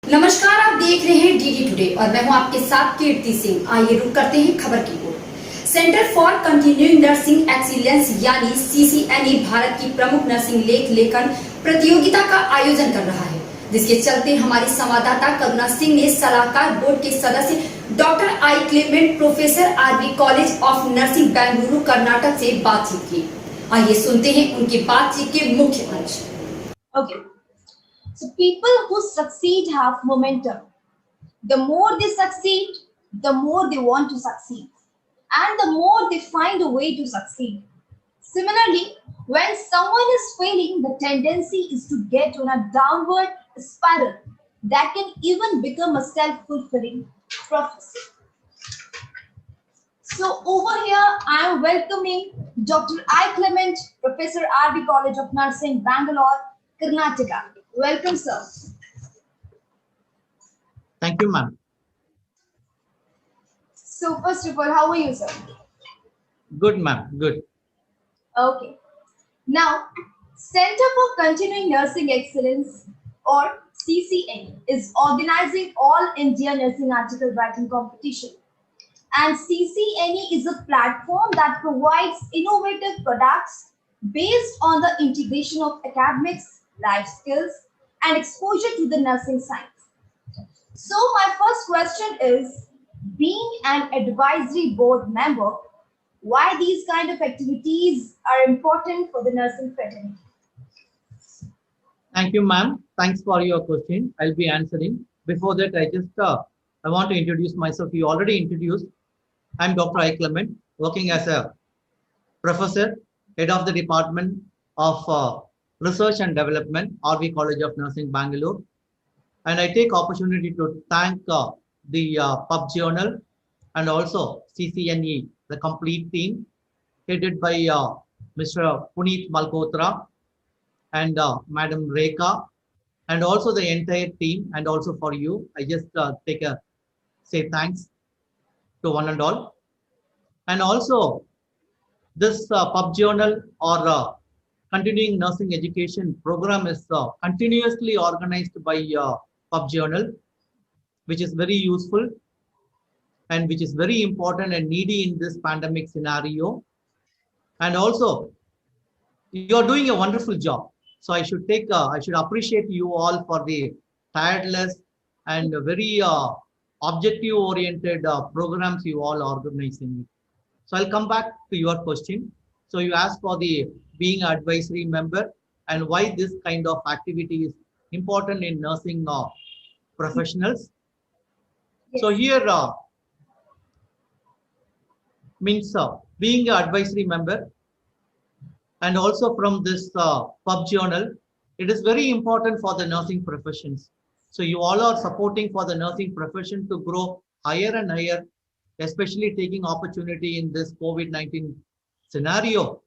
नमस्कार, आप देख रहे हैं डीडी टुडे और मैं हूं आपके साथ कीर्ति सिंह। आइए रुक करते हैं खबर की ओर। Centre for continuing nursing excellence यानी सीसीएनई भारत की प्रमुख नर्सिंग लेखन प्रतियोगिता का आयोजन कर रहा है, जिसके चलते हमारी संवाददाता करुणा सिंह ने सलाहकार बोर्ड के सदस्य doctor I Clement, professor RV college of nursing Bengaluru Karnataka से बातचीत की। आइए सुनते हैं उनकी बातचीत के मुख्य अंश। Okay. So people who succeed have momentum. The more they succeed, the more they want to succeed. And the more they find a way to succeed. Similarly, when someone is failing, the tendency is to get on a downward spiral that can even become a self-fulfilling prophecy. So over here, I am welcoming Dr. I. Clement, Professor R.B. College of Nursing, Bangalore, Karnataka. Welcome, sir. Thank you, ma'am. So first of all, how are you, sir? Good, ma'am. Good. Okay. Now, Center for Continuing Nursing Excellence or CCNE is organizing All India Nursing Article Writing Competition. And CCNE is a platform that provides innovative products based on the integration of academics, life skills, and exposure to the nursing science. So my first question is, being an advisory board member, why these kind of activities are important for the nursing fraternity? Thank you, ma'am. Thanks for your question. I'll be answering. Before that, I want to introduce myself. You already introduced. I'm Dr. I. Clement, working as a professor, head of the Department of Research and Development, RV College of Nursing, Bangalore. And I take opportunity to thank the Pub Journal and also CCNE, the complete team, headed by Mr. Puneet Malhotra and Madam Rekha, and also the entire team, and also for you. I just say thanks to one and all. And also this Pub Journal or Continuing Nursing Education program is continuously organized by Pub Journal, which is very useful and which is very important and needy in this pandemic scenario. And also, you're doing a wonderful job. So I should appreciate you all for the tireless and very objective-oriented programs you all organizing. So I'll come back to your question. So you asked for the being an advisory member and why this kind of activity is important in nursing professionals. Yes. So here means being an advisory member and also from this Pub Journal, it is very important for the nursing professions. So you all are supporting for the nursing profession to grow higher and higher, especially taking opportunity in this COVID-19 scenario.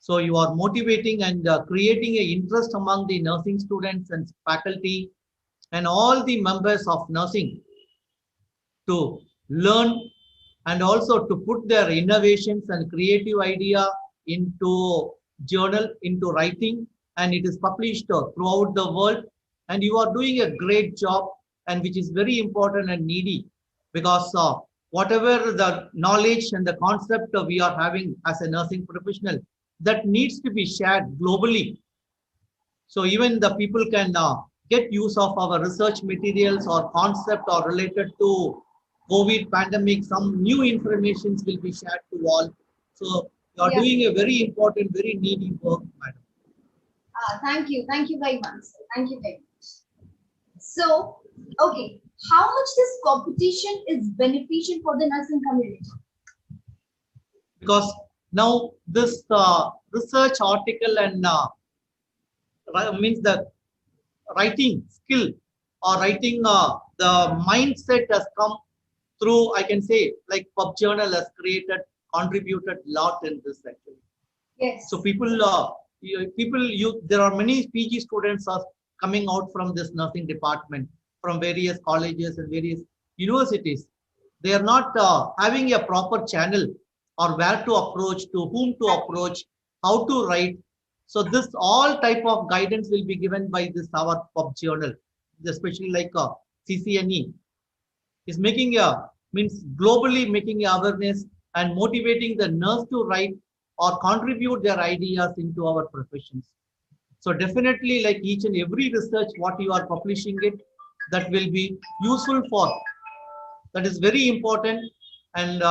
So you are motivating and creating an interest among the nursing students and faculty and all the members of nursing to learn and also to put their innovations and creative idea into journal, into writing, and it is published throughout the world. And you are doing a great job, and which is very important and needy, because whatever the knowledge and the concept we are having as a nursing professional, that needs to be shared globally. So even the people can get use of our research materials or concept or related to COVID pandemic, some new informations will be shared to all. So you are doing a very important, very needy work, madam. Thank you very much. Thank you very much. So, okay, how much this competition is beneficial for the nursing community? Because now this research article and means the writing skill or writing the mindset has come through, I can say, like Pub Journal has contributed a lot in this actually. Yes. So there are many PG students are coming out from this nursing department from various colleges and various universities. They are not having a proper channel or where to approach, to whom to approach, how to write. So this all type of guidance will be given by this our Pub Journal. especially like CCNE, is making means globally making awareness and motivating the nurse to write or contribute their ideas into our professions. So definitely, like each and every research, what you are publishing it, that will be useful for. That is very important, and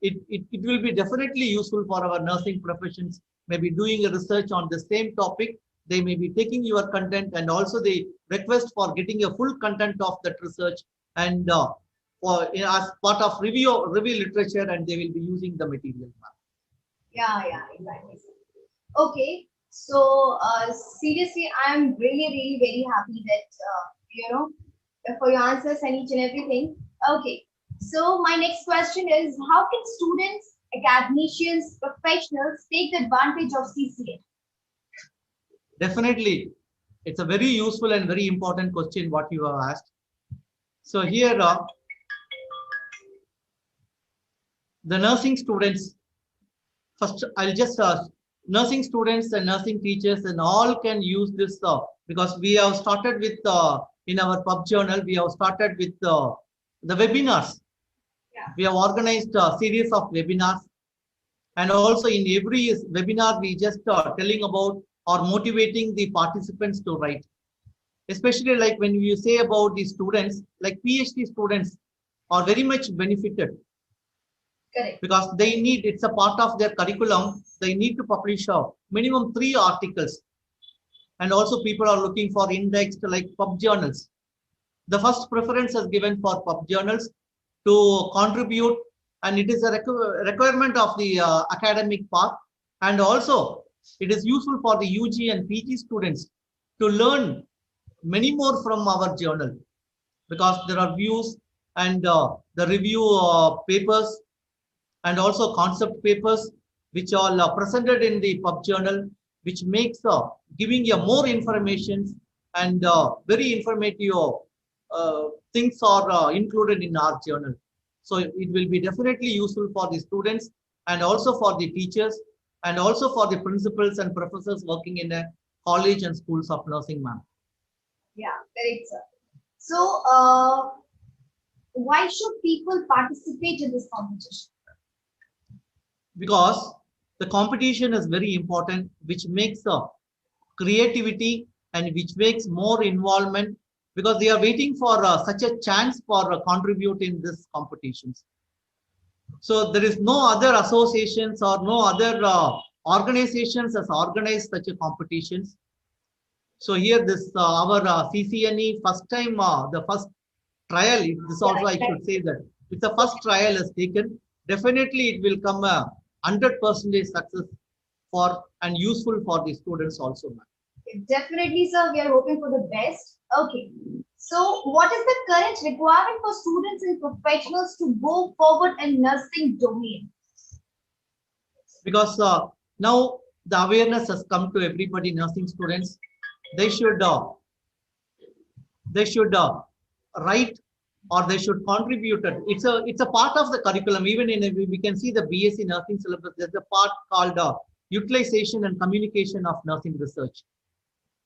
it will be definitely useful for our nursing professions. Maybe doing a research on the same topic, they may be taking your content and also they request for getting a full content of that research and as part of review literature, and they will be using the material. Yeah, exactly. Okay, so seriously, I'm really very happy that for your answers and each and everything. Okay, so my next question is, how can students, academicians, professionals take advantage of CCA? Definitely, it's a very useful and very important question what you have asked. So here, the nursing students, first I'll just nursing students and nursing teachers and all can use this because we have started with in our pub journal, we have started with the webinars. Yeah. We have organized a series of webinars, and also in every webinar we just telling about or motivating the participants to write. Especially like when you say about the students, like PhD students are very much benefited. Correct. Because they need, it's a part of their curriculum, they need to publish minimum 3 articles. And also people are looking for indexed like pub journals. The first preference is given for pub journals to contribute, and it is a requirement of the academic path. And also it is useful for the UG and PG students to learn many more from our journal, because there are views and the review papers and also concept papers which are presented in the pub journal, which makes giving you more information and very informative things are included in our journal. So it will be definitely useful for the students and also for the teachers and also for the principals and professors working in a college and schools of nursing, ma'am. Yeah, correct, sir. So, why should people participate in this competition? Because the competition is very important, which makes creativity and which makes more involvement, because they are waiting for such a chance for contributing this competitions. So there is no other associations or no other organizations has organized such a competitions. So here this our CCNE first time the first trial, this also I should say that it's the first trial is taken. Definitely it will come 100% success for and useful for the students also, ma'am. Definitely, sir. We are hoping for the best. Okay. So, what is the current requirement for students and professionals to go forward in nursing domain? Because now the awareness has come to everybody, nursing students. They should write or they should contribute it. It's a part of the curriculum. Even in we can see the BSc nursing syllabus. There's a part called utilization and communication of nursing research.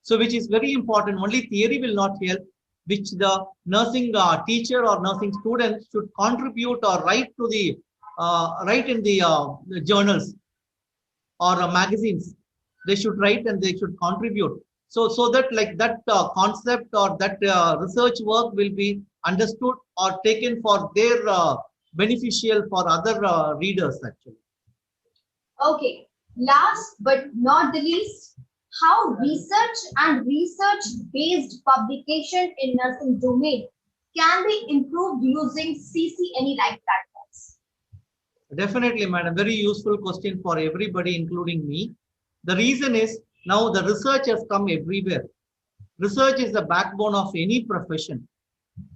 So which is very important. Only theory will not help, which the nursing teacher or nursing student should contribute or write to the write in the journals or magazines. They should write and they should contribute. So that like that concept or that research work will be understood or taken for their beneficial for other readers actually. Okay. Last but not the least, how research and research-based publication in nursing domain can be improved using CCNE like platforms? Definitely, madam. Very useful question for everybody, including me. The reason is now the research has come everywhere. Research is the backbone of any profession,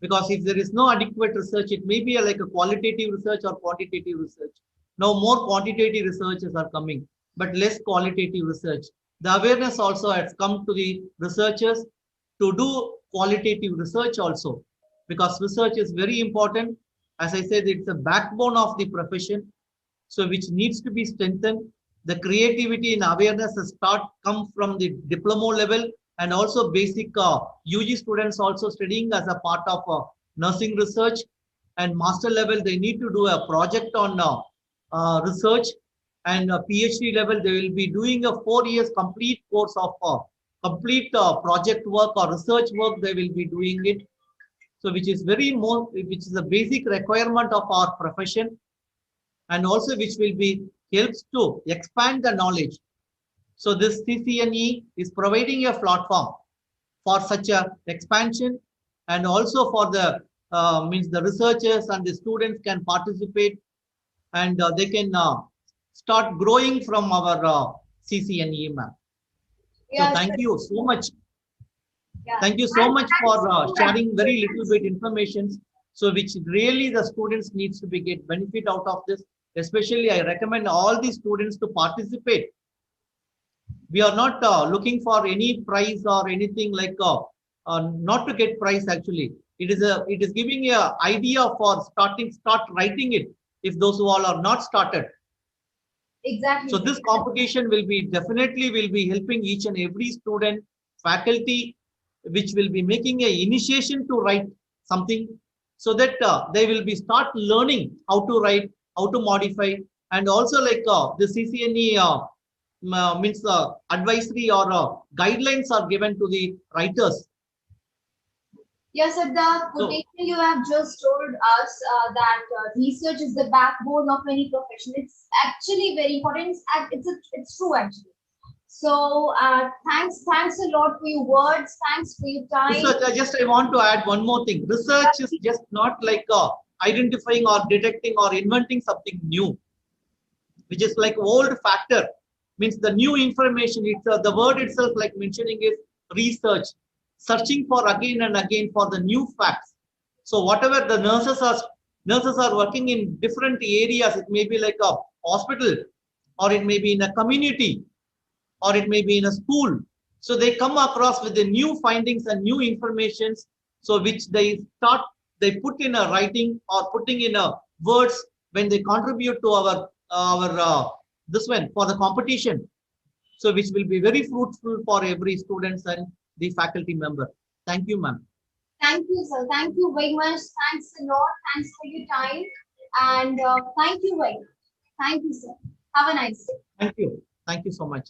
because if there is no adequate research, it may be like a qualitative research or quantitative research. Now more quantitative researches are coming, but less qualitative research. The awareness also has come to the researchers to do qualitative research also, because research is very important. As I said, it's the backbone of the profession, so which needs to be strengthened. The creativity and awareness has come from the diploma level and also basic UG students also studying as a part of nursing research, and master level they need to do a project on research, and PhD level they will be doing a 4 years complete course of complete project work or research work they will be doing it. So which is which is a basic requirement of our profession, and also which will be helps to expand the knowledge. So this CCNE is providing a platform for such a expansion, and also for the means the researchers and the students can participate, and they can start growing from our CCNE, ma'am. So Yes, thank you so much. yeah. Thank you so And much thanks for to sharing very little bit information. So which really the students needs to be get benefit out of this. Especially I recommend all the students to participate. We are not looking for any prize or anything like not to get prize actually. It is giving a idea for start writing it if those who all are not started. exactly. So this competition will be definitely will be helping each and every student, faculty, which will be making a initiation to write something, so that they will be start learning how to write, how to modify, and also like the CCNE means advisory or guidelines are given to the writers. Yes, at the So quotation you have just told us that research is the backbone of any profession. It's actually very important. It's true actually. So thanks a lot for your words. Thanks for your time. research, I want to add one more thing. Research is just not like identifying or detecting or inventing something new, which is like old factor. Means the new information. It's the word itself, like mentioning is research, searching for again and again for the new facts. So whatever the nurses are working in different areas. It may be like a hospital, or it may be in a community, or it may be in a school. So they come across with the new findings and new informations. So which they put in a writing or putting in a words when they contribute to our this one for the competition. So which will be very fruitful for every students and the faculty member. Thank you, ma'am. Thank you, sir. Thank you very much. Thanks a lot. Thanks for your time. And thank you very much. Thank you, sir. Have a nice day. Thank you. Thank you so much.